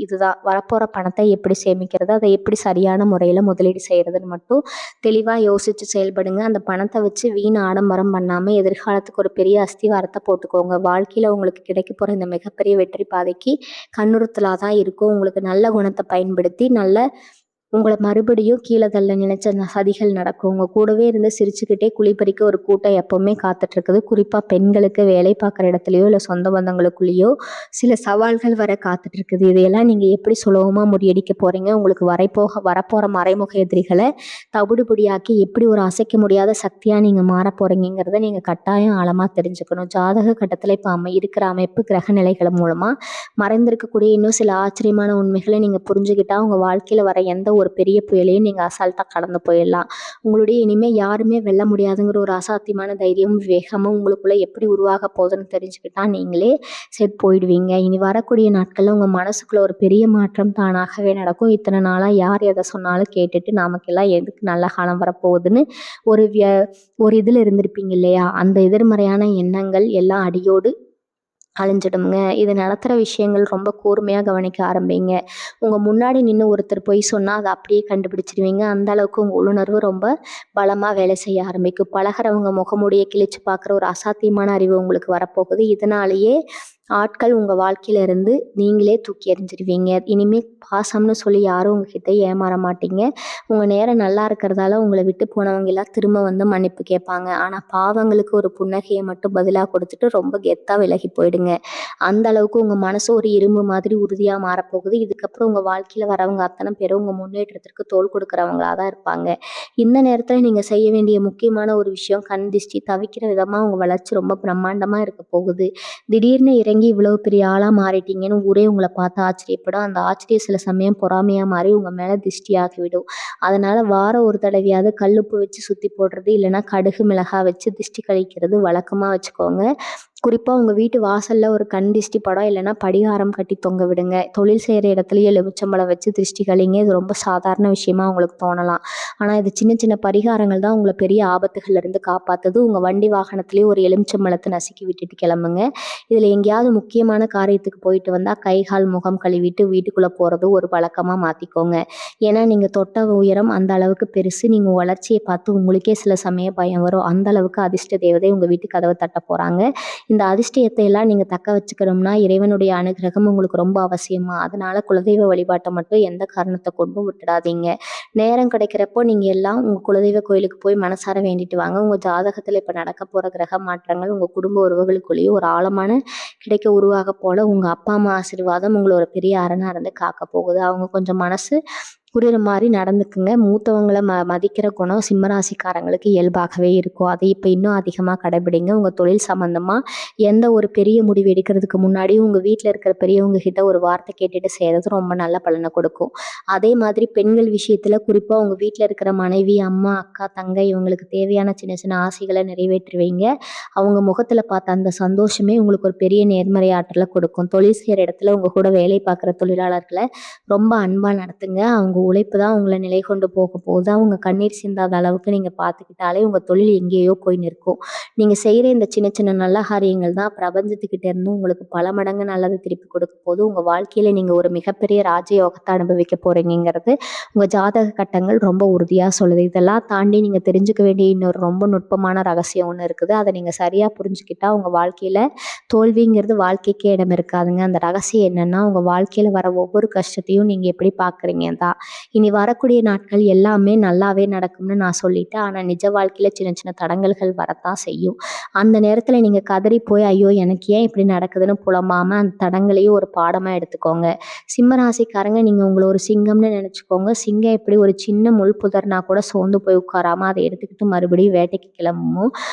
இதுதான் வரப்போகிற பணத்தை எப்படி சேமிக்கிறது, அதை எப்படி சரியான முறையில் முதலீடு செய்கிறதுன்னு மட்டும் தெளிவாக யோசித்து செயல்படுங்க. அந்த பணத்தை வச்சு வீண் ஆடம்பரம் பண்ணாமல் எதிர்காலத்துக்கு ஒரு பெரிய அஸ்திவாரத்தை போட்டுக்கோங்க. வாழ்க்கையில் உங்களுக்கு கிடைக்க போகிற இந்த மிகப்பெரிய வெற்றி பாதைக்கு கண்ணுறுத்தலாக தான் இருக்கும். உங்களுக்கு நல்ல குணத்தை பயன்படுத்தி உங்களை மறுபடியும் கீழே தள்ள நினைச்ச சதிகள் நடக்கும். உங்கள் கூடவே இருந்து சிரிச்சுக்கிட்டே குழிப்பறிக்க ஒரு கூட்டம் எப்போவுமே காத்துட்ருக்குது. குறிப்பாக பெண்களுக்கு வேலை பார்க்குற இடத்துலையோ இல்லை சொந்த பந்தங்களுக்குள்ளேயோ சில சவால்கள் வர காத்துட்ருக்குது. இதையெல்லாம் நீங்கள் எப்படி சுலபமாக முறியடிக்க போகிறீங்க? உங்களுக்கு வரப்போகிற மறைமுக எதிரிகளை தவிடுபொடியாக்கி எப்படி ஒரு அசைக்க முடியாத சக்தியாக நீங்கள் மாற போகிறீங்கிறத நீங்கள் கட்டாயம் ஆழமாக தெரிஞ்சுக்கணும். ஜாதக கட்டத்தில் இப்போ இருக்கிற அமைப்பு கிரக நிலைகள் மூலமாக மறைந்திருக்கக்கூடிய இன்னும் சில ஆச்சரியமான உண்மைகளை நீங்கள் புரிஞ்சுக்கிட்டால் உங்கள் வாழ்க்கையில் வர எந்த ஒரு பெரிய புயலையும் நீங்கள் அசால்ட்டாக கடந்து போயிடலாம். உங்களுடைய இனிமேல் யாருமே வெல்ல முடியாதுங்கிற ஒரு அசாத்தியமான தைரியமும் வேகமும் உங்களுக்குள்ளே எப்படி உருவாக போகுதுன்னு தெரிஞ்சுக்கிட்டா நீங்களே செட் போயிடுவீங்க. இனி வரக்கூடிய நாட்களில் உங்கள் மனசுக்குள்ள ஒரு பெரிய மாற்றம் தானாகவே நடக்கும். இத்தனை நாளாக யார் எதை சொன்னாலும் கேட்டுட்டு நமக்கெல்லாம் எதுக்கு நல்ல காலம் வரப்போகுதுன்னு ஒரு இதில் இருந்திருப்பீங்க இல்லையா? அந்த எதிர்மறையான எண்ணங்கள் எல்லாம் அடியோடு அழிஞ்சிடுங்க. இது நடத்துகிற விஷயங்கள் ரொம்ப கூர்மையாக கவனிக்க ஆரம்பிங்க. உங்கள் முன்னாடி நின்று ஒருத்தர் பொய் சொன்னால் அதை அப்படியே கண்டுபிடிச்சிடுவீங்க. அந்த அளவுக்கு உங்கள் உள்ளுணர்வு ரொம்ப பலமாக வேலை செய்ய ஆரம்பிக்கும். பழகிறவங்க முகமுடியை கிழிச்சு பார்க்குற ஒரு அசாத்தியமான அறிவு உங்களுக்கு வரப்போகுது. இதனாலேயே ஆட்கள் உங்கள் வாழ்க்கையில இருந்து நீங்களே தூக்கி எறிஞ்சிடுவீங்க. இனிமேல் பாசம்னு சொல்லி யாரும் உங்ககிட்ட ஏமாற மாட்டீங்க. உங்கள் நேரம் நல்லா இருக்கிறதால உங்களை விட்டு போனவங்க எல்லாம் திரும்ப வந்து மன்னிப்பு கேட்பாங்க. ஆனால் பாவங்களுக்கு ஒரு புன்னகையை மட்டும் பதிலாக கொடுத்துட்டு ரொம்ப கெத்தாக விலகி போயிடுங்க. அந்த அளவுக்கு உங்கள் மனசு ஒரு இரும்பு மாதிரி உறுதியாக மாறப்போகுது. இதுக்கப்புறம் உங்கள் வாழ்க்கையில் வரவங்க அத்தனை பேரும் உங்கள் முன்னேற்றத்திற்கு தோள் கொடுக்குறவங்களாக தான் இருப்பாங்க. இந்த நேரத்தில் நீங்கள் செய்ய வேண்டிய முக்கியமான ஒரு விஷயம், கண் திஷ்டி தவிக்கிற விதமாக உங்கள் வளர்ச்சி ரொம்ப பிரம்மாண்டமாக இருக்க போகுது. திடீர்னு இறங்கி இவ்வளவு பெரிய ஆளாக மாறிட்டீங்கன்னு ஊரே உங்களை பார்த்து ஆச்சரியப்படும். அந்த ஆச்சரியம் சில சமயம் பொறாமையாக மாறி உங்கள் மேலே திஷ்டியாகிவிடும். அதனால் வாரம் ஒரு தடவையாவது கல்லுப்பு வச்சு சுற்றி போடுறது, இல்லைன்னா கடுகு மிளகாய் வச்சு திஷ்டி கழிக்கிறது வழக்கமாக வச்சுக்கோங்க. குறிப்பாக உங்கள் வீட்டு வாசலில் ஒரு கண் திஷ்டி படம் இல்லைன்னா படிகாரம் கட்டி தொங்க விடுங்க. தொழில் செய்கிற இடத்துலையே எலுமிச்சம்பழம் வச்சு திருஷ்டி கழிங்க. இது ரொம்ப சாதாரண விஷயமா உங்களுக்கு தோணலாம். ஆனால் இது சின்ன சின்ன பரிகாரங்கள் தான் உங்களை பெரிய ஆபத்துகள்லேருந்து காப்பாற்றுது. உங்கள் வண்டி வாகனத்துலேயே ஒரு எலுமிச்சம்பழத்தை நசுக்கி விட்டுட்டு கிளம்புங்க. இதில் எங்கேயாவது முக்கியமான காரியத்துக்கு போயிட்டு வந்தால் கை கால் முகம் கழுவிட்டு வீட்டுக்குள்ளே போகிறது ஒரு வழக்கமாக மாற்றிக்கோங்க. ஏன்னா நீங்கள் தொட்ட உயரம் அந்த அளவுக்கு பெருசு. நீங்கள் வளர்ச்சியை பார்த்து உங்களுக்கே சில சமயம் பயம் வரும். அந்த அளவுக்கு அதிர்ஷ்ட தேவதை உங்கள் வீட்டு கதவை தட்ட போகிறாங்க. இந்த அதிர்ஷ்டத்தை எல்லாம் நீங்கள் தக்க வச்சுக்கணும்னா இறைவனுடைய அனுகிரகம் உங்களுக்கு ரொம்ப அவசியமா. அதனால குலதெய்வ வழிபாட்டை மட்டும் எந்த காரணத்தை கொண்டும் விட்டுடாதீங்க. நேரம் கிடைக்கிறப்போ நீங்கள் எல்லாம் உங்கள் குலதெய்வ கோயிலுக்கு போய் மனசார வேண்டிட்டு வாங்க. உங்கள் ஜாதகத்தில் இப்போ நடக்க போகிற கிரக மாற்றங்கள் உங்கள் குடும்ப உறவுகளுக்குள்ளேயும் ஒரு ஆழமான கிடைக்க உருவாக போல உங்கள் அப்பா அம்மா ஆசீர்வாதம் உங்களை ஒரு பெரிய அரணாக இருந்து காக்க போகுது. அவங்க கொஞ்சம் மனசு புரியுற மாதிரி நடந்துக்குங்க. மூத்தவங்களை மதிக்கிற குணம் சிம்மராசிக்காரங்களுக்கு இயல்பாகவே இருக்கும். அதை இப்போ இன்னும் அதிகமாக கடைபிடிங்க. உங்கள் தொழில் சம்மந்தமாக எந்த ஒரு பெரிய முடிவு எடுக்கிறதுக்கு முன்னாடி உங்கள் வீட்டில் இருக்கிற பெரியவங்க கிட்ட ஒரு வார்த்தை கேட்டுட்டு செய்கிறது ரொம்ப நல்ல பலனை கொடுக்கும். அதே மாதிரி பெண்கள் விஷயத்தில் குறிப்பாக உங்கள் வீட்டில் இருக்கிற மனைவி, அம்மா, அக்கா, தங்கை இவங்களுக்கு தேவையான சின்ன சின்ன ஆசைகளை நிறைவேற்றுவீங்க. அவங்க முகத்தில் பார்த்த அந்த சந்தோஷமே உங்களுக்கு ஒரு பெரிய நேர்மறை ஆற்றலை கொடுக்கும். தொழில் செய்கிற இடத்துல உங்கள் கூட வேலை பார்க்குற தொழிலாளர்களை ரொம்ப அன்பாக நடத்துங்க. அவங்க உழைப்பு தான் உங்கள நிலை கொண்டு போக போகுது. அவங்க கண்ணீர் சிந்தாத அளவுக்கு நீங்க பார்த்துக்கிட்டாலே உங்க தொழில் எங்கேயோ போய் நிற்கும். நீங்க செய்ற இந்த சின்ன சின்ன நல்ல காரியங்கள் தான் பிரபஞ்சத்துக்கிட்ட இருந்து உங்களுக்கு பல மடங்கு நல்லது திருப்பி கொடுக்க போது. உங்க வாழ்க்கையில நீங்க ஒரு மிகப்பெரிய ராஜயோகத்த அனுபவிக்க போறீங்கங்கிறது உங்க ஜாதக கட்டங்கள் ரொம்ப உறுதியா சொல்லுது. இதெல்லாம் தாண்டி நீங்க தெரிஞ்சுக்க வேண்டிய இன்னொரு ரொம்ப நுட்பமான ரகசியம் ஒண்ணு இருக்குது. அத நீங்க சரியா புரிஞ்சுக்கிட்டா உங்க வாழ்க்கையில தோல்விங்கிறது வாழ்க்கைக்கே இடம் இருக்காதுங்க. அந்த ரகசியம் என்னன்னா, உங்க வாழ்க்கையில வர ஒவ்வொரு கஷ்டத்தையும் நீங்க எப்படி பார்க்குறீங்க தான். இனி வரக்கூடிய நாட்கள் எல்லாமே நல்லாவே நடக்கும்னு நான் சொல்லிட்டேன். ஆனா நிஜ வாழ்க்கையில சின்ன சின்ன தடங்கல்கள் வரத்தான் செய்யும். அந்த நேரத்துல நீங்க கதறி போய், ஐயோ! எனக்கு ஏன் இப்படி நடக்குதுன்னு புலம்பாம அந்த தடங்களையும் ஒரு பாடமா எடுத்துக்கோங்க. சிம்ம ராசிக்காரங்க நீங்க உங்கள ஒரு சிங்கம்னு நெனச்சுக்கோங்க. சிங்கம் எப்படி ஒரு சின்ன முள் புதர்னா கூட சோர்ந்து போய் உட்காராம அத எடுத்துக்கிட்டு மறுபடியும் வேட்டைக்கு கிளம்புமோ,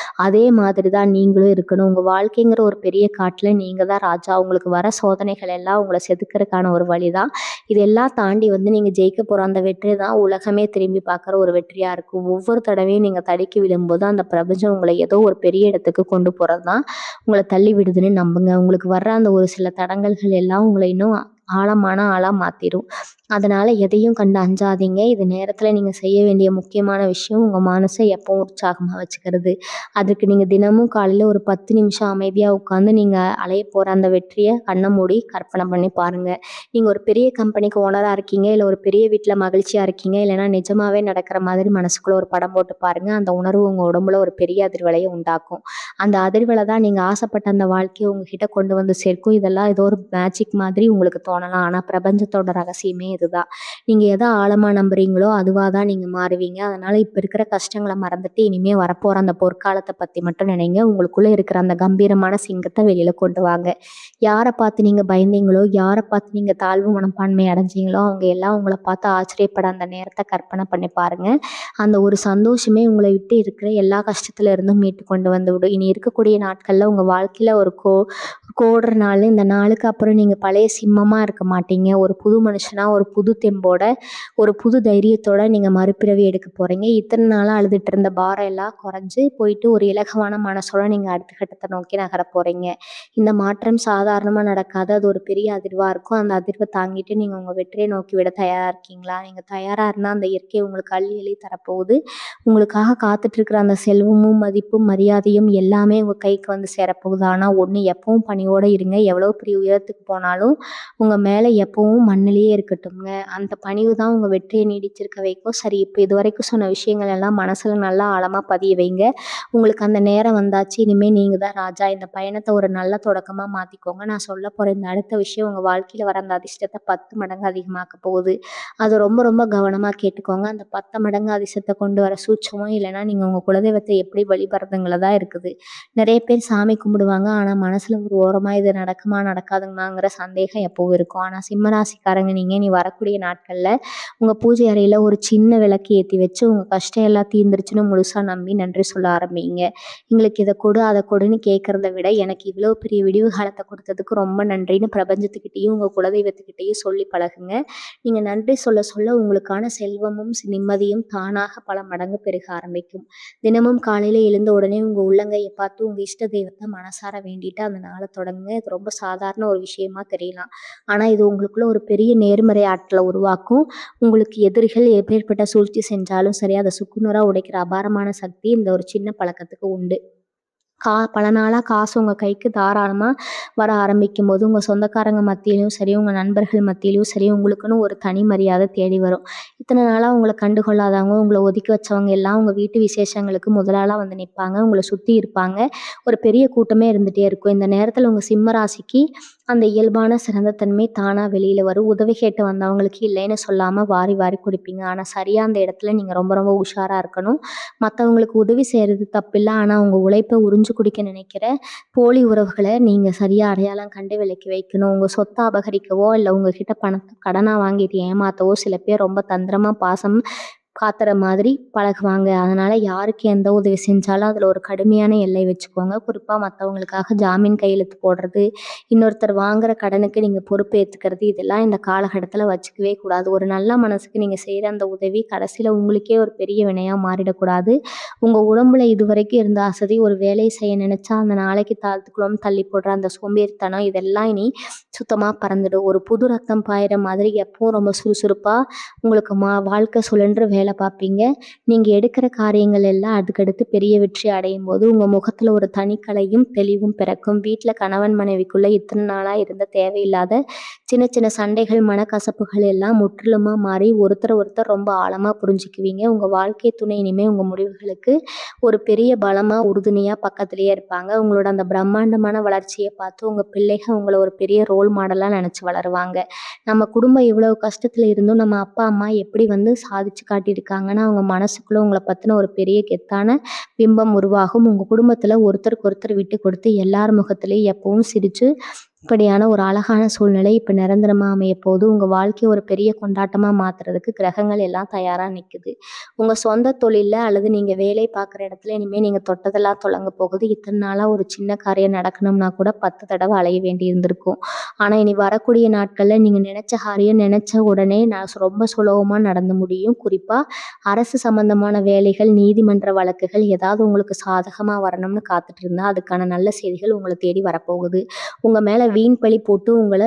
அதே மாதிரி தான் நீங்களும் இருக்கணும். உங்க வாழ்க்கைங்கிற ஒரு பெரிய காட்டுல நீங்க தான் ராஜா. உங்களுக்கு வர சோதனைகள் எல்லாம் உங்கள செதுக்கறதுக்கான ஒரு வழிதான். இதெல்லாம் தாண்டி நீங்க ஜெயிக்க போற அந்த வெற்றி தான் உலகமே திரும்பி பார்க்குற ஒரு வெற்றியா இருக்கும். ஒவ்வொரு தடவையும் நீங்க தடுக்கி விழும்போது அந்த பிரபஞ்சம் உங்கள ஏதோ ஒரு பெரிய இடத்துக்கு கொண்டு போறது தான் உங்கள தள்ளி விடுதுன்னு நம்புங்க. உங்களுக்கு வர்ற அந்த ஒரு சில தடங்கல்கள் எல்லாம் உங்கள இன்னும் ஆழமான ஆளா மாத்திரும். அதனால எதையும் கண்டு அஞ்சாதீங்க. இது நேரத்துல நீங்க செய்ய வேண்டிய முக்கியமான விஷயம் உங்க மனச எப்பவும் உற்சாகமா வச்சுக்கிறது. அதுக்கு நீங்க தினமும் காலையில ஒரு 10 நிமிஷம் அமைதியா உட்காந்து நீங்க அடைய போற அந்த வெற்றிய கண்ண மூடி கற்பனை பண்ணி பாருங்க. நீங்க ஒரு பெரிய கம்பெனிக்கு ஓனரா இருக்கீங்க, இல்ல ஒரு பெரிய வீட்ல மகிழ்ச்சியா இருக்கீங்க, இல்லைன்னா நிஜமாவே நடக்கிற மாதிரி மனசுக்குள்ள ஒரு படம் போட்டு பாருங்க. அந்த உணர்வு உங்க உடம்புல ஒரு பெரிய அதிர்வலைய உண்டாக்கும். அந்த அதிர்வலை தான் நீங்க ஆசைப்பட்ட அந்த வாழ்க்கைய உங்ககிட்ட கொண்டு வந்து சேர்க்கும். இதெல்லாம் ஏதோ ஒரு மேஜிக் மாதிரி உங்களுக்கு தோணலாம். ஆனா பிரபஞ்சத்தோட ரகசியமே இதுதான். நீங்க எத ஆழமா நம்புறீங்களோ அதுவா தான் நீங்க மாறுவீங்க. அதனால இப்ப இருக்கிற கஷ்டங்கள மறந்துட்டு இனிமே வரப்போற அந்த பொற்காலத்த பத்தி மட்டும் நினைங்க. உங்களுக்குள்ள இருக்கிற அந்த கம்பீரமான சிங்கத்த வெளியில கொண்டு வாங்க. யார பார்த்து நீங்க பயந்தீங்களோ, யார பார்த்து நீங்க தாழ்வு மனப்பான்மை அடைஞ்சீங்களோ, அவங்க எல்லாம் உங்கள பார்த்து ஆச்சரியப்பட அந்த நேரத்த கற்பனை பண்ணி பாருங்க. அந்த ஒரு சந்தோஷமே உங்களை விட்டு இருக்கிற எல்லா கஷ்டத்துல இருந்தும் மீட்டு கொண்டு வந்து விடும். இனி இருக்கக்கூடிய நாட்கள்ல உங்க வாழ்க்கையில ஒரு கோடுற நாள், இந்த நாளுக்கு அப்புறம் நீங்க பழைய சிம்மமா இருக்க மாட்டீங்க. ஒரு புது மனுஷனா, ஒரு புது தெம்போட, ஒரு புது தைரியத்தோட நீங்க மறுபிறவி எடுக்க போறீங்க. இத்தனை நாளா அழுதுட்டு இருந்த பாரம் எல்லாம் குறைஞ்சு போயிட்டு ஒரு இலகுவான மனசோட நீங்க அடுத்த கட்டத்த நோக்கி நகர போறீங்க. இந்த மாற்றம் சாதாரணமா நடக்காது. அது ஒரு பெரிய அதிர்வா இருக்கும். அந்த அதிர்வ தாங்கிட்டு நீங்க உங்க வெற்றிய நோக்கி விட தயாரா இருக்கீங்களா? நீங்க தயாரா இருந்தா அந்த இயற்கை உங்களுக்கு அள்ளி அள்ளி தரப்போகுது. உங்களுக்காக காத்துட்டு இருக்கிற அந்த செல்வமும், மதிப்பும், மரியாதையும் எல்லாமே உங்க கைக்கு வந்து சேரப்போகுது. ஆனா ஒண்ணு எப்பவும் பணிவோட இருங்க. எவ்வளவு பெரிய உயரத்துக்கு போனாலும் உங்க மேல எப்பவும் மண்ணிலேயே இருக்கட்டும்ங்க. அந்த பணிவு தான் உங்க வெற்றிய நீடிச்சிருக்க வைக்கும். சரி, இப்ப இதுவரைக்கும் சொன்ன விஷயங்கள் எல்லாம் மனசுல நல்லா ஆழமா பதிய வைங்க. உங்களுக்கு அந்த நேரம் வந்தாச்சு. இனிமே நீங்க தான் ராஜா. இந்த பயணத்த ஒரு நல்ல தொடக்கமா மாத்திக்கோங்க. நான் சொல்லப் போற இந்த அடுத்த விஷயம் உங்க வாழ்க்கையில வர அந்த அதிர்ஷ்டத்த 10 மடங்கு அதிகமாக்க போகுது. அது ரொம்ப ரொம்ப கவனமா கேட்டுக்கோங்க. அந்த 10 மடங்கு அதிர்ஷ்டத்த கொண்டு வர சூட்சமம் இல்லைன்னா நீங்க உங்க குலதெய்வத்தை எப்படி வழிபடுறதுங்கள தான் இருக்குது. நிறைய பேர் சாமி கும்பிடுவாங்க. ஆனா மனசுல ஒரு ஓரமா இது நடக்குமா நடக்காதுங்களாங்கிற சந்தேகம் எப்பவும் இருக்கும். ஆனா சிம்ம ராசிக்காரங்க நீங்க இனி வரக்கூடிய நாட்கள்ல உங்க பூஜை அறையில ஒரு சின்ன விளக்கு ஏத்தி வச்சு உங்க கஷ்டம் எல்லாம் தீர்ந்துருச்சுன்னு முழுசா நம்பி நன்றி சொல்ல ஆரம்பிங்க. எங்களுக்கு இத கொடு, அத கொடுன்னு கேட்கறத விட எனக்கு இவ்வளவு பெரிய விடிவு காலத்த கொடுத்ததுக்கு ரொம்ப நன்றின்னு பிரபஞ்சத்துக்கிட்டயும் உங்க குலதெய்வத்துக்கிட்டயும் சொல்லி பழகுங்க. நீங்க நன்றி சொல்ல சொல்ல உங்களுக்கான செல்வமும் நிம்மதியும் தானாக பல மடங்கு பெருக ஆரம்பிக்கும். தினமும் காலையில எழுந்த உடனே உங்க உள்ளங்கையை பார்த்து உங்க இஷ்ட தெய்வத்தை மனசார வேண்டிட்டு அந்த நாளை தொடங்குங்க. இது ரொம்ப சாதாரண ஒரு விஷயமா தெரியலாம். ஆனா இது உங்களுக்குள்ள ஒரு பெரிய நேர்மறை ஆற்றலை உருவாக்கும். உங்களுக்கு எதிரிகள் எப்பேற்பட்ட சூழ்ச்சி செஞ்சாலும் சரி, அதை சுக்குநூறா உடைக்கிற அபாரமான சக்தி இந்த ஒரு சின்ன பழக்கத்துக்கு உண்டு. பல நாளா காசு உங்க கைக்கு தாராளமா வர ஆரம்பிக்கும்போது, உங்க சொந்தக்காரங்க மத்தியிலயும் சரி, உங்க நண்பர்கள் மத்தியிலயும் சரி, உங்களுக்குன்னு ஒரு தனி மரியாதை தேடி வரும். இத்தனை நாளா உங்கள கண்டுகொள்ளாதவங்க, உங்கள ஒதுக்கி வச்சவங்க எல்லாம் உங்க வீட்டு விசேஷங்களுக்கு முதலாளா வந்து நிப்பாங்க. உங்கள சுத்தி இருப்பாங்க. ஒரு பெரிய கூட்டமே இருந்துட்டே இருக்கும். இந்த நேரத்துல உங்க சிம்ம ராசிக்கு அந்த இயல்பான சிறந்த தன்மை தானா வெளியில வரும். உதவி கேட்டு வந்தவங்களுக்கு இல்லைன்னு சொல்லாம வாரி வாரி குடுப்பீங்க. ஆனா சரியா அந்த இடத்துல நீங்க ரொம்ப ரொம்ப உஷாரா இருக்கணும். மத்தவங்களுக்கு உதவி செய்யறது தப்பில்ல. ஆனா உங்க உழைப்ப உறிஞ்சு குடிக்க நினைக்கிற போலி உறவுகள நீங்க சரியா அடையாளம் கண்டு விலக்கி வைக்கணும். உங்க சொத்த அபகரிக்கவோ, இல்ல உங்ககிட்ட பணத்த கடனா வாங்கிட்டு ஏமாத்தவோ சில பேர் ரொம்ப தந்திரமா பாசம் காத்துற மாதிரி பழகுவாங்க. அதனால யாருக்கு எந்த உதவி செஞ்சாலும் அதில ஒரு கடுமையான எல்லை வச்சுக்கோங்க. குறிப்பா மத்தவங்களுக்காக ஜாமீன் கையெழுத்து போடுறது, இன்னொருத்தர் வாங்குற கடனுக்கு நீங்க பொறுப்பேத்துக்கிறது, இதெல்லாம் இந்த காலகட்டத்தில வச்சுக்கவே கூடாது. ஒரு நல்ல மனசுக்கு நீங்க செய்ற அந்த உதவி கடைசியில உங்களுக்கே ஒரு பெரிய வினையா மாறிடக்கூடாது. உங்க உடம்புல இதுவரைக்கும் இருந்த அசதி, ஒரு வேலைய செய்ய நினைச்சா அந்த நாளைக்கு தாழ்த்துக்குள்ளோம்னு தள்ளி போடுற அந்த சோம்பேறித்தனம் இதெல்லாம் இனி சுத்தமா பறந்துடும். ஒரு புது ரத்தம் பாயிற மாதிரி எப்பவும் ரொம்ப சுறுசுறுப்பா உங்களுக்கு வாழ்க்கை சுழன்று வேலை பார்ப்பீங்க. நீங்க எடுக்கிற காரியங்கள் எல்லாம் அதுக்கடுத்து பெரிய வெற்றி அடையும்போது, உங்க முகத்துல ஒரு தனிக்கலையும், தெளிவும் பிறக்கும். வீட்ல கணவன் மனைவிக்குள்ள இத்தன நாளா இருந்த தேவையில்லாத சின்ன சின்ன சண்டைகள், மனக்கசப்புகள் எல்லாம் முற்றிலுமா மாறி ஒருத்தர் ரொம்ப ஆழமா புரிஞ்சுக்குவீங்க. உங்க வாழ்க்கை துணை இனிமே உங்க முடிவுகளுக்கு ஒரு பெரிய பலமா, உறுதுணையா பக்கத்திலேயே இருப்பாங்க. உங்களோட அந்த பிரம்மாண்டமான வளர்ச்சிய பார்த்து உங்க பிள்ளைக உங்கள ஒரு பெரிய ரோல் மாடலா நெனச்சு வளருவாங்க. நம்ம குடும்பம் இவ்வளவு கஷ்டத்துல இருந்தும் நம்ம அப்பா, அம்மா எப்படி சாதிச்சு காட்டியிருக்காங்கன்னா, அவங்க மனசுக்குள்ள உங்கள பத்தின ஒரு பெரிய கெத்தான பிம்பம் உருவாகும். உங்க குடும்பத்துல ஒருத்தருக்கு ஒருத்தர் விட்டு கொடுத்து எல்லார் முகத்திலயும் எப்பவும் சிரிச்சு இப்படியான ஒரு அழகான சூழ்நிலை இப்ப நிரந்தரமா அமையப்போகுது. உங்க வாழ்க்கைய ஒரு பெரிய கொண்டாட்டமா மாத்துறதுக்கு கிரகங்கள் எல்லாம் தயாரா நிக்குது. உங்க சொந்த தொழில்ல அல்லது நீங்க வேலை பார்க்குற இடத்துல இனிமே நீங்க தொட்டதெல்லாம் தொடங்க போகுது. இத்தன நாளா ஒரு சின்ன காரியம் நடக்கணும்னா கூட 10 தடவ அலைய வேண்டி இருந்திருக்கும். ஆனா இனி வரக்கூடிய நாட்கள்ல நீங்க நினைச்ச காரியம் நினைச்ச உடனே ரொம்ப சுலபமா நடந்து முடியும். குறிப்பா அரசு சம்பந்தமான வேலைகள், நீதிமன்ற வழக்குகள் ஏதாவது உங்களுக்கு சாதகமா வரணும்னு காத்துட்டு இருந்தா அதுக்கான நல்ல செய்திகள் உங்கள தேடி வரப்போகுது. உங்க மேல வீண் பழி போட்டு உங்கள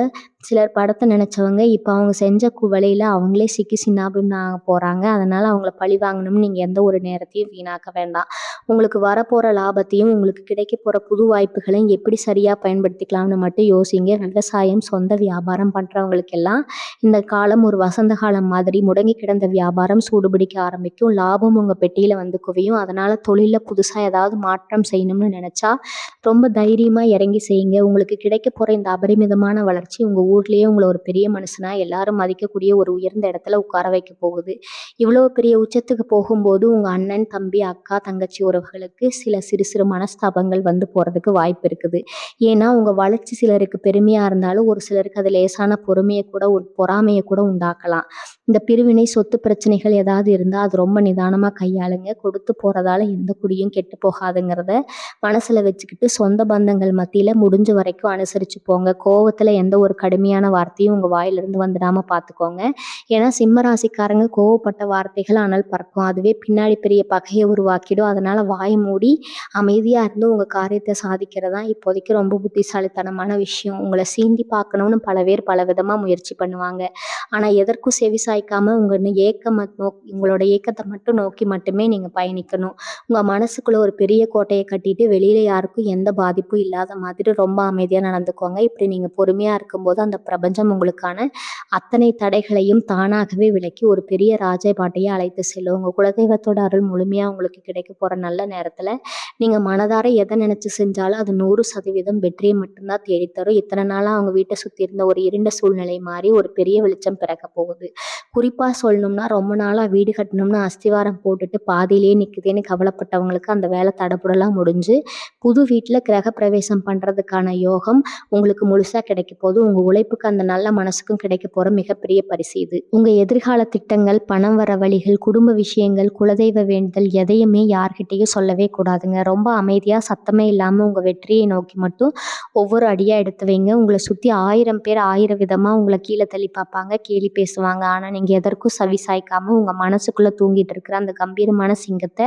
சிலர் படத்த நினைச்சவங்க, இப்ப அவங்க செஞ்ச வலையில அவங்களே சிக்கி சின்னாபின்னம் ஆக போறாங்க. அதனால அவங்கள பழி வாங்கணும்னு நீங்க எந்த ஒரு நேரத்தையும் வீணாக்க வேண்டாம். உங்களுக்கு வரப்போற லாபத்தையும், உங்களுக்கு கிடைக்கப் போற புது வாய்ப்புகளையும் எப்படி சரியா பயன்படுத்திக்கலாம்னு மட்டும் யோசிங்க. விவசாயம், சொந்த வியாபாரம் பண்றவங்களுக்கெல்லாம் இந்த காலம் ஒரு வசந்த காலம் மாதிரி. முடங்கி கிடந்த வியாபாரம் சூடுபிடிக்க ஆரம்பிக்கும். லாபம் உங்க பெட்டியில குவியும். அதனால தொழில்ல புதுசா ஏதாவது மாற்றம் செய்யணும்னு நினைச்சா ரொம்ப தைரியமா இறங்கி செய்யுங்க. உங்களுக்கு கிடைக்கப் போற இந்த அபரிமிதமான வளர்ச்சி உங்க ஊர்லயே உங்கள ஒரு பெரிய மனுஷனா எல்லாரும் மதிக்கக்கூடிய ஒரு உயர்ந்த இடத்துல உட்கார வைக்க போகுது. இவ்வளவு பெரிய உச்சத்துக்கு போகும்போது உங்க அண்ணன், தம்பி, அக்கா, தங்கச்சி உறவுகளுக்கு சில சிறு சிறு மனஸ்தாபங்கள் போறதுக்கு வாய்ப்பு இருக்குது. ஏன்னா உங்க வளர்ச்சி சிலருக்கு பெருமையா இருந்தாலும் ஒரு சிலருக்கு அது லேசான பொறாமைய கூட உண்டாக்கலாம். இந்த பிரிவினை, சொத்து பிரச்சனைகள் ஏதாவது இருந்தா அது ரொம்ப நிதானமா கையாளுங்க. கொடுத்து போறதால எந்த குடியும் கெட்டு போகாதுங்கிறத மனசுல வச்சுக்கிட்டு சொந்த பந்தங்கள் மத்தியில முடிஞ்ச வரைக்கும் அனுசரிச்சு போங்க. கோவத்துல எந்த ஒரு கடுமையான வார்த்தையும் உங்க வாயிலிருந்து வந்துடாம பார்த்துக்கோங்க. ஏன்னா சிம்ம ராசிக்காரங்க கோவப்பட்ட வார்த்தைகள் அனல் பறக்கும். அதுவே பின்னாடி பெரிய பகையை உருவாக்கிடும். அதனால வாய் மூடி அமைதியா இருந்து உங்க காரியத்தை சாதிக்கிறது தான் இப்போதைக்கு ரொம்ப புத்திசாலித்தனமான விஷயம். உங்களை சீண்டி பார்க்கணும்னு பல பேர் பல விதமா முயற்சி பண்ணுவாங்க. ஆனா எதற்கும் செவி சாய்க்காம உங்களோட ஏக்கத்தை மட்டும் நோக்கி மட்டுமே நீங்க பயணிக்கணும். உங்க மனசுக்குள்ள ஒரு பெரிய கோட்டையை கட்டிட்டு வெளியில யாருக்கும் எந்த பாதிப்பும் இல்லாத மாதிரி ரொம்ப அமைதியா நடந்துக்கோங்க. இப்படி நீங்க பொறுமையா இருக்கும்போது அந்த பிரபஞ்சம் உங்களுக்கான அத்தனை தடைகளையும் தானாகவே விலக்கி ஒரு பெரிய ராஜபாட்டையே அழைத்து செல்லும். உங்க குலதெய்வத்தோட அருள் முழுமையா உங்களுக்கு கிடைக்க போற நல்ல நேரத்துல நீங்க மனதார எதை நினைச்சு செஞ்சாலும் அது 100% வெற்றியை மட்டும்தான் தேடித்தரும். இத்தனை நாளா அவங்க வீட்டை சுத்தி இருந்த ஒரு இருண்ட சூழ்நிலை மாறி ஒரு பெரிய வெளிச்சம் பிறக்க போகுது. குறிப்பா சொல்லணும்னா ரொம்ப நாளா வீடு கட்டணும்னு அஸ்திவாரம் போட்டுட்டு பாதியிலேயே நிக்குதுன்னு கவலைப்பட்டவங்களுக்கு அந்த வேலை தடபுடலாம் முடிஞ்சு புது வீட்டுல கிரக பிரவேசம் பண்றதுக்கான யோகம் உங்களுக்கு முழுசா கிடைக்க போது. உங்க உழைப்புக்கு அந்த நல்ல மனசுக்கும் கிடைக்க போற மிகப்பெரிய பரிசு இது. உங்க எதிர்கால திட்டங்கள், பணம் வர வழிகள், குடும்ப விஷயங்கள், குலதெய்வ வேண்டுதல் எதையுமே யார்கிட்டயும் சொல்லவே கூடாதுங்க. ரொம்ப அமைதியா சத்தமே இல்லாம உங்க வெற்றியை நோக்கி மட்டும் ஒவ்வொரு அடியா எடுத்து வைங்க. உங்களை சுத்தி 1000 பேர் 1000 விதமா உங்களை கீழே தள்ளி பார்ப்பாங்க, கேலி பேசுவாங்க. ஆனா நீங்க எதற்கும் செவி சாய்க்காம உங்க மனசுக்குள்ள தூங்கிட்டு இருக்கிற அந்த கம்பீரமான சிங்கத்தை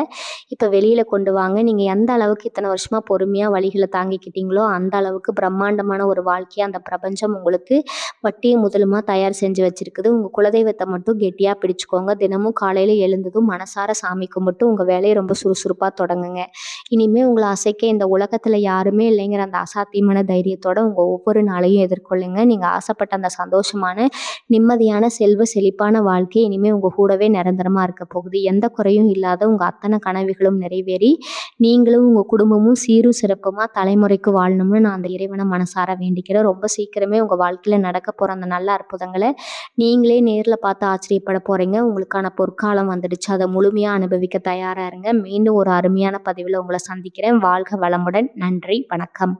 இப்ப வெளியில கொண்டு வாங்க. நீங்க எந்த அளவுக்கு இத்தனை வருஷமா பொறுமையா வலிகளை தாங்கிக்கிட்டீங்களோ அந்த அளவுக்கு பிரம்மாண்டமான ஒரு வாழ்க்கையை அந்த பிரபஞ்சம் உங்களுக்கு வட்டியும் முதலுமா தயார் செஞ்சு வச்சிருக்குது. உங்க குலதெய்வத்தை மட்டும் கெட்டியா பிடிச்சுக்கோங்க. தினமும் காலையில எழுந்ததும் மனசார சாமி கும்பிட்டு உங்க வேலையை ரொம்ப சுறுசுறுப்பா தொடங்குங்க. இனிமே உங்களை அசைக்க இந்த உலகத்துல யாருமே இல்லைங்கிற அந்த அசாத்தியமான தைரியத்தோட உங்க ஒவ்வொரு நாளையும் எதிர்கொள்ளுங்க. நீங்க ஆசைப்பட்ட அந்த சந்தோஷமான, நிம்மதியான, செல்வ செழிப்பான வாழ்க்கை இனிமே உங்க கூடவே நிரந்தரமா இருக்க போகுது. எந்த குறையும் இல்லாத உங்க அத்தனை கனவுகளும் நிறைவேறி நீங்களும் உங்க குடும்பமும் சீரும் சிறப்புமா தலைமுறைக்கு வாழணும்னு நான் அந்த இறைவனை மனசார வேண்டிக்கிறேன். ரொம்ப சீக்கிரமே உங்க வாழ்க்கையில நடக்க போற அந்த நல்ல அற்புதங்களை நீங்களே நேர்ல பார்த்து ஆச்சரியப்பட போறீங்க. உங்களுக்கான பொற்காலம் வந்துடுச்சு. அதை முழுமையா அனுபவிக்க தயாரா இருங்க. மீண்டும் ஒரு அருமையான பதிவுல உங்களை சந்திக்கிறேன். வாழ்க வளமுடன். நன்றி, வணக்கம்.